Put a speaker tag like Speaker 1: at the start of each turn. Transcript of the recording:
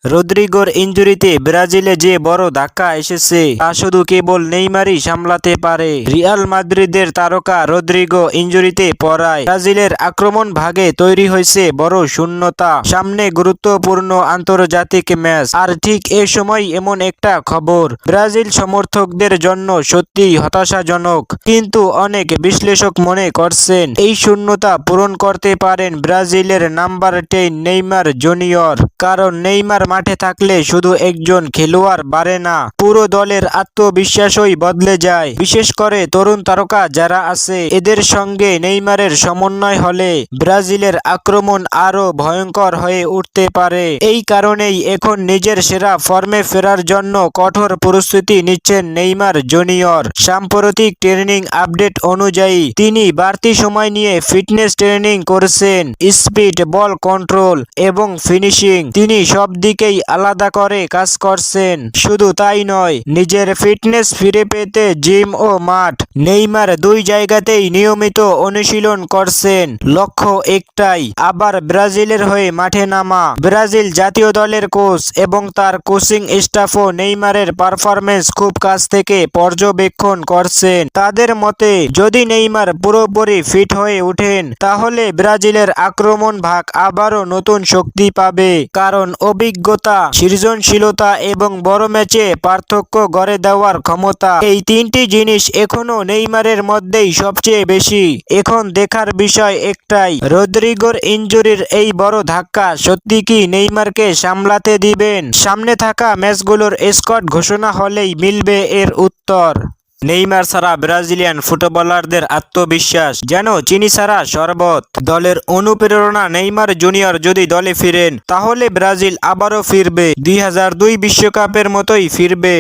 Speaker 1: রদ্রিগোর ইনজুরিতে ব্রাজিলে যে বড় ধাক্কা এসেছে তা শুধু কেবল নেইমারই সামলাতে পারে। রিয়াল মাদ্রিদের তারকা রদ্রিগো ইনজুরিতে পড়ায় ব্রাজিলের আক্রমণ ভাগে তৈরি হয়েছে বড় শূন্যতা। সামনে গুরুত্বপূর্ণ আন্তর্জাতিক ম্যাচ, আর ঠিক এ সময় এমন একটা খবর ব্রাজিল সমর্থকদের জন্য সত্যিই হতাশাজনক। কিন্তু অনেক বিশ্লেষক মনে করছেন এই শূন্যতা পূরণ করতে পারেন ব্রাজিলের নাম্বার 10 নেইমার জুনিয়র। কারণ নেইমার মাঠে থাকলে শুধু একজন খেলোয়াড় বাড়ে না, পুরো দলের আত্মবিশ্বাসই বদলে যায়। বিশেষ করে তরুণ তারকা যারা আছে এদের সঙ্গে নেইমারের সমন্বয় হলে ব্রাজিলের আক্রমণ আরো ভয়ঙ্কর হয়ে উঠতে পারে। এই কারণেই এখন নিজের সেরা ফর্মে ফেরার জন্য কঠোর প্রস্তুতি নিচ্ছেন নেইমার জুনিয়র। সাম্প্রতিক ট্রেনিং আপডেট অনুযায়ী তিনি বাড়তি সময় নিয়ে ফিটনেস ট্রেনিং করছেন, স্পিড, বল কন্ট্রোল এবং ফিনিশিং তিনি সব দিকেই আলাদা করে কাজ করছেন। শুধু তাই নয়, নিজের ফিটনেস ফিরে পেতে জিম ও মাঠ নেইমার দুই জায়গাতেই নিয়মিত অনুশীলন করছেন। লক্ষ্য একটাই, আবার ব্রাজিলের হয়ে মাঠে নামা। ব্রাজিল জাতীয় দলের কোচ এবং তার কোচিং স্টাফও নেইমারের পারফরমেন্স খুব কাছ থেকে পর্যবেক্ষণ করছেন। তাদের মতে যদি নেইমার পুরোপুরি ফিট হয়ে ওঠেন তাহলে ব্রাজিলের আক্রমণ ভাগ আবারও নতুন শক্তি পাবে। কারণ অভিজ্ঞতা, সৃজনশীলতা এবং বড় ম্যাচে পার্থক্য গড়ে দেওয়ার ক্ষমতা, এই তিনটি জিনিস এখনো নেইমারের মধ্যেই সবচেয়ে বেশি। এখন দেখার বিষয় একটাই, রদ্রিগোর ইনজুরির এই বড় ধাক্কা সত্যি কি নেইমারকে সামলাতে দিবেন? সামনে থাকা ম্যাচগুলোর স্কোয়াড ঘোষণা হলেই মিলবে এর উত্তর। নেইমার ছাড়া ব্রাজিলিয়ান ফুটবলারদের আত্মবিশ্বাস যেন চিনি ছাড়া শরবত। দলের অনুপ্রেরণা নেইমার জুনিয়র যদি দলে ফিরেন তাহলে ব্রাজিল আবারও ফিরবে 2002 বিশ্বকাপের মতোই ফিরবে।